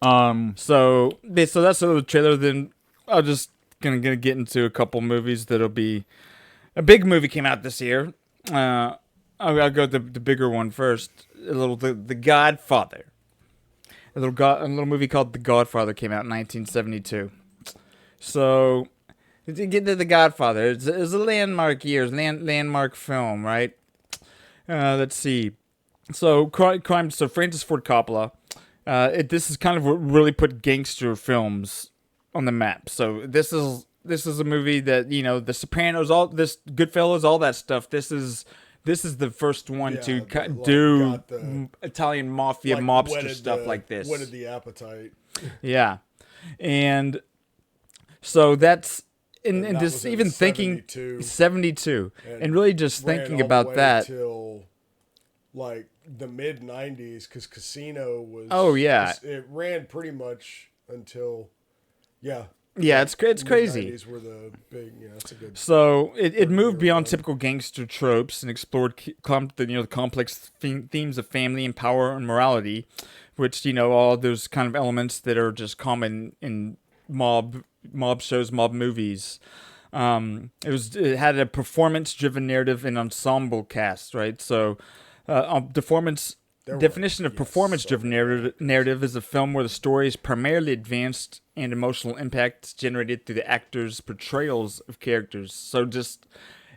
So that's the trailer. Then I'll just gonna get into a couple movies that'll be a big movie came out this year. I'll go the bigger one first. The Godfather. A little movie called The Godfather came out in 1972. So to get to The Godfather, it's a landmark year, landmark film, right? Let's see. So crime. So Francis Ford Coppola. This is kind of what really put gangster films on the map. So this is a movie that The Sopranos, all this Goodfellas, all that stuff. This is the first one to do Italian mafia mobster stuff like this. Whetted the appetite. Yeah, and so that's and that just was in even thinking 72 and really just ran thinking all the about way that. till like the mid '90s, because Casino was. Oh, yeah. It ran pretty much until, yeah. Yeah, it's crazy. Mid-90s were the big. It's a good. So it moved beyond typical gangster tropes and explored the complex themes of family and power and morality, which all those kind of elements that are just common in mob shows, mob movies. It had a performance-driven narrative and ensemble cast, right? So, definition of performance-driven narrative is a film where the story is primarily advanced and emotional impact generated through the actors' portrayals of characters. So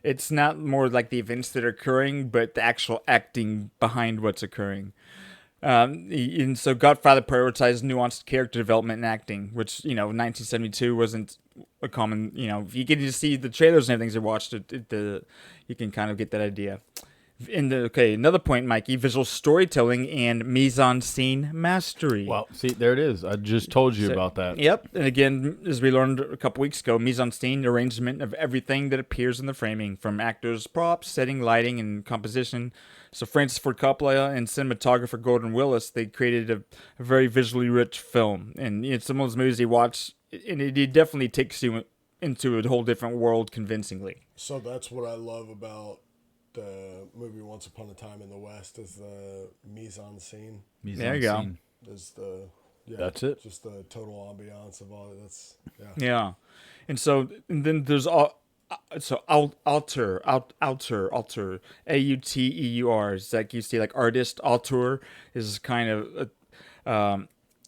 it's not more like the events that are occurring, but the actual acting behind what's occurring. And so Godfather prioritized nuanced character development and acting, which, 1972 wasn't a common, if you get to see the trailers and everything you watched, you can kind of get that idea. Another point, Mikey, visual storytelling and mise-en-scene mastery. Well, see, there it is. I just told you about that. Yep. And again, as we learned a couple weeks ago, mise-en-scene, arrangement of everything that appears in the framing, from actors, props, setting, lighting, and composition. So Francis Ford Coppola and cinematographer Gordon Willis, they created a very visually rich film. And some of those movies you watch, and it definitely takes you into a whole different world convincingly. So that's what I love about the movie Once Upon a Time in the West, is the mise-en-scene. There you go. Is that's it. Just the total ambiance of all that's Yeah. And then there's auteur, auteur. It's like you see, like artist, auteur is kind of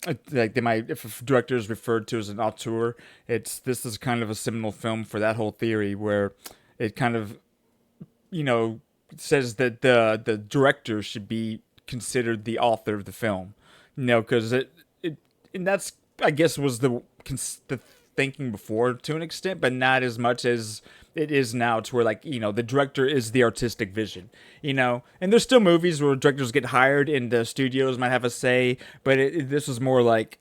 like they might, if a director is referred to as an auteur, this is kind of a seminal film for that whole theory, where it kind of says that the director should be considered the author of the film, because and that's, I guess, was the thinking before to an extent, but not as much as it is now, to where the director is the artistic vision, and there's still movies where directors get hired and the studios might have a say, but this was more like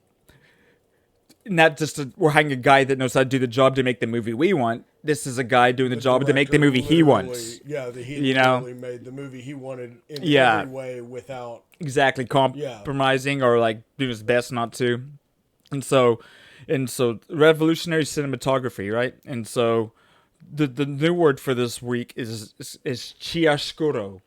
not just we're hiring a guy that knows how to do the job to make the movie we want. This is a guy doing the job to make the movie he wants. Yeah, he literally made the movie he wanted in every way without exactly compromising or doing his best not to. And so revolutionary cinematography, right? And so the new word for this week is chiaroscuro.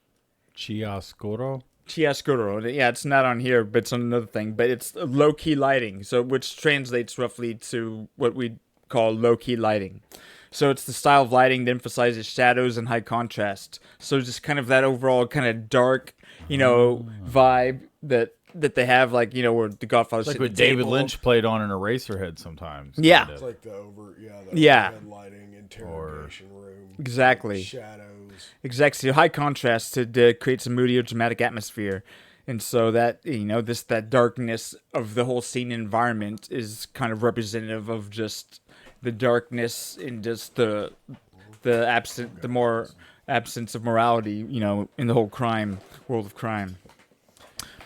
Chiaroscuro? Chiaroscuro. Yeah, it's not on here, but it's on another thing. But it's low-key lighting, so which translates roughly to what we call low-key lighting. So it's the style of lighting that emphasizes shadows and high contrast. So just kind of that overall kind of dark, vibe that they have, where the Godfather. It's like what David Lynch played on an Eraserhead sometimes. Yeah. It's like the overhead lighting, interrogation room. Exactly. Shadows. Exactly. So high contrast to create some moody or dramatic atmosphere. And so that, that darkness of the whole scene environment is kind of representative of just the darkness and just the absence of morality, in the whole world of crime.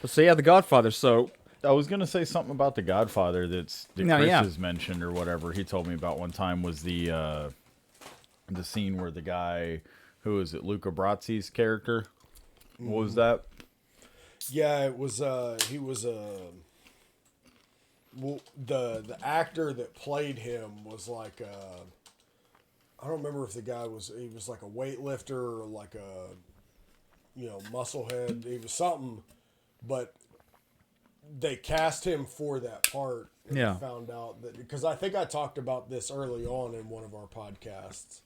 But so yeah, The Godfather. So I was gonna say something about The Godfather that Chris has mentioned or whatever. He told me about one time was the scene where the guy, who is it, Luca Brasi's character? What was that? Yeah, it was. He was the actor that played him was like I don't remember if the guy was like a weightlifter or like a muscle head. He was something, but they cast him for that part. And Yeah. found out that because I think I talked about this early on in one of our podcasts,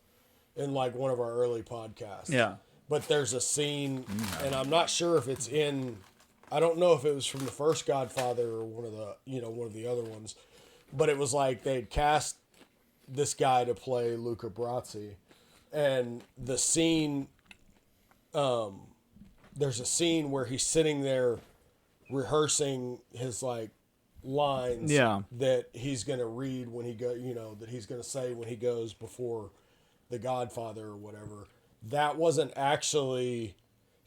in like one of our early podcasts. Yeah. But there's a scene, and I'm not sure if it's in. I don't know if it was from the first Godfather or one of the other ones, but it was like they'd cast this guy to play Luca Brasi, and the scene. There's a scene where he's sitting there rehearsing his like lines that he's gonna read when he that he's gonna say when he goes before the Godfather or whatever. That wasn't actually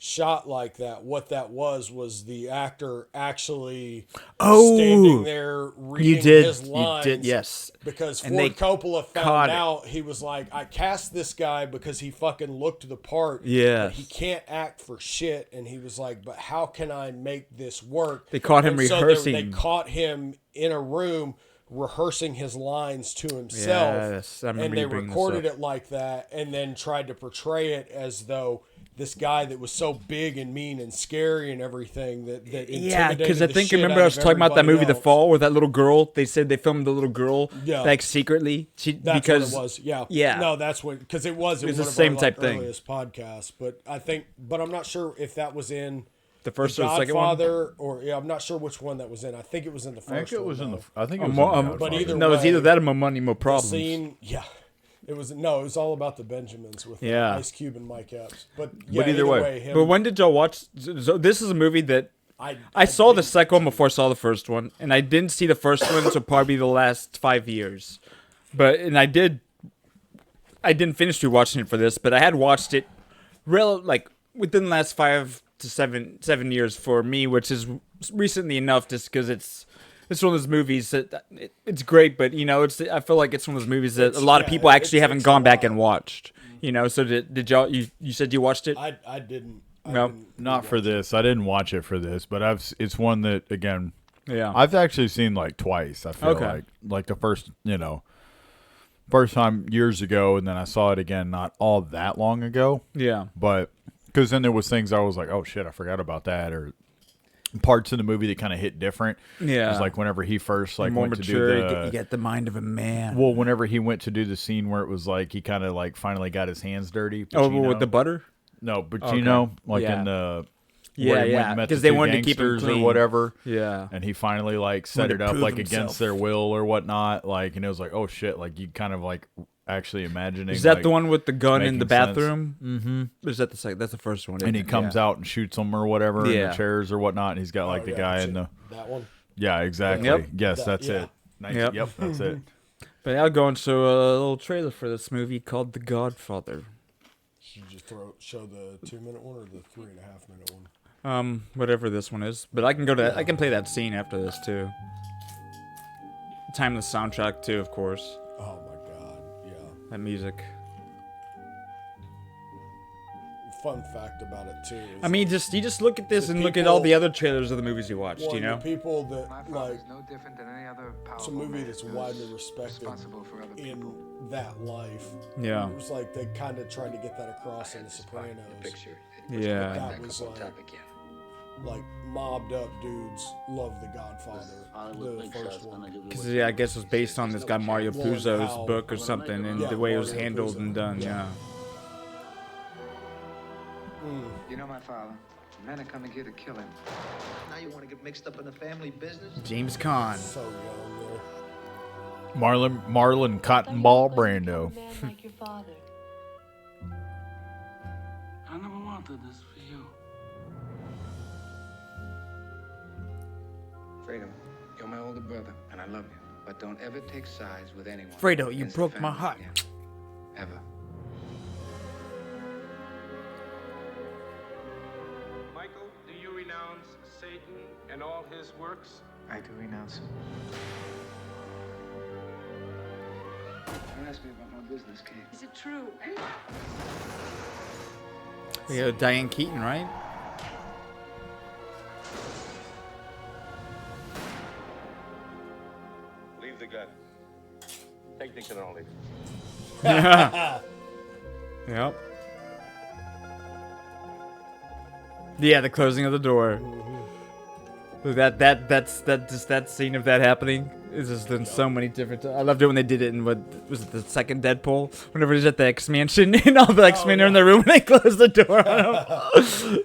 shot like that. What that was the actor actually standing there reading his lines. You did, yes. Because And Ford Coppola found caught it. out, he was like, I cast this guy because he fucking looked the part. Yes. But he can't act for shit. And he was like, but how can I make this work? They caught him And so rehearsing. they caught him in a room rehearsing his lines to himself. Yes, I remember and they you bringing this recorded up. it like that and then tried to portray it as though this guy that was so big and mean and scary and everything that Yeah, because I the think shit remember out I was of talking about that movie, everybody The else. Fall, where that little girl. They said they filmed the little girl, Yeah. like secretly. That's because what it was. Yeah. Yeah. No, that's what because it was in It was one the of same our type like, thing. earliest podcasts. But I'm not sure if that was in the first or the second one. Godfather or I'm not sure which one that was in. I think it was in the first. I think it was one, in though. the. I think it was Mo- in the but Godfather. either No, it's way, either that or More Money, More The Problems. scene, yeah. It was it was all about the Benjamins with Yeah. Ice Cube and Mike Epps. But yeah, either way. him, But when did y'all watch? So this is a movie that I saw the second one before I saw the first one, and I didn't see the first one until probably the last 5 years. I didn't finish rewatching it for this, but I had watched it within the last 5 to 7 years for me, which is recently enough, just because it's one of those movies that it's great, but I feel like it's one of those movies that a lot of people actually it haven't takes gone a back while. and watched. So did y'all? You said you watched it? I didn't. No. Not for this. I didn't watch it for this, but it's one that again. Yeah. I've actually seen like twice. I feel Okay. like the first time years ago, and then I saw it again not all that long ago. Yeah. But because then there was things I was like, oh shit, I forgot about that, or parts of the movie that kind of hit different. Yeah. It was like whenever he first like More went mature. to do the. You get the mind of a man. Well, whenever he went to do the scene where it was like he kind of like finally got his hands dirty. Oh, Pacino. with the butter? No, but Okay. like Yeah. in the Yeah, where he went yeah, and met 'cause the they two wanted to keep him gangsters or clean. whatever. Yeah. And he finally like set Wanted it to up prove like himself. against their will or whatnot. Like, and it was like, oh shit, like you kind of like actually imagining. Is that like, the one with the gun in making the sense. bathroom? Mm-hmm. Is that the second? That's the first one. And he isn't it? comes Yeah. out and shoots them or whatever in Yeah. the chairs or whatnot. And he's got like the guy in the. that one. Yeah, exactly. Yep. Yes, that's yeah. it. Nice. Yep. Yep, that's it. But I'll go into a little trailer for this movie called The Godfather. Should you just show the 2-minute one or the 3.5-minute one? Whatever this one is. But I can I can play that scene after this too. Time the soundtrack too, of course. Oh my god, yeah. That music. Fun fact about it too. Is I mean, you just look at this The and look at all people- the other trailers of the movies you watched. one You of know. the people My that father like is no different than any other it's a powerful movie man that's who's widely respected responsible for other in people. that life. Yeah. It was like they kind of tried to get that across in The The Sopranos. picture. Yeah. That Back was up on like top again. like mobbed up dudes love The Godfather, the first one. Because I guess it was based on this guy Mario Lauren Puzo's Powell. book or something, and Yeah, the way it was Mario handled Puzo. and done. Yeah. Yeah. You know my father. Men are coming here to kill him. Now you want to get mixed up in the family business? James Caan. So young there. Marlon Cottonball Brando. Man like your father. I never wanted this for you. Fredo, you're my older brother, and I love you. But don't ever take sides with anyone. Fredo, you against the broke my family heart. again. Ever. Michael, do you renounce Satan and all his works? I do renounce him. Don't ask me about my business, Kate. Is it true? We got Diane Keaton, right? Leave the gun. Technical only. Yep. Yeah, the closing of the door. That scene of that happening is just in so many different. I loved it when they did it in what was it, the second Deadpool? Whenever he's at the X Mansion and all the X Men are in the room and they close the door on him.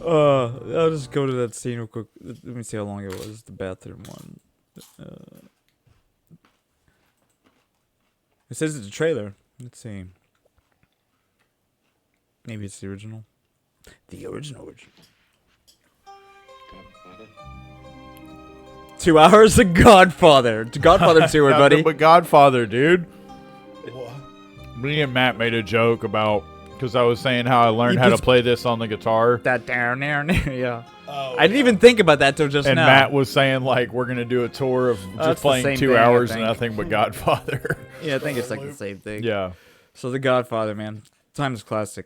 I'll just go to that scene real quick. Let me see how long it was. The bathroom one. It says it's a trailer. Let's see. Maybe it's the original. The original. 2 hours of Godfather. Godfather 2, buddy. But Godfather, dude. What? Me and Matt made a joke about, because I was saying how I learned how to play this on the guitar. That down there, yeah. Oh, I didn't even think about that till just and now. Matt was saying, like, we're going to do a tour of just playing 2 hours and nothing but Godfather. Yeah, I think it's like the same thing. Yeah. So the Godfather, man. Timeless classic.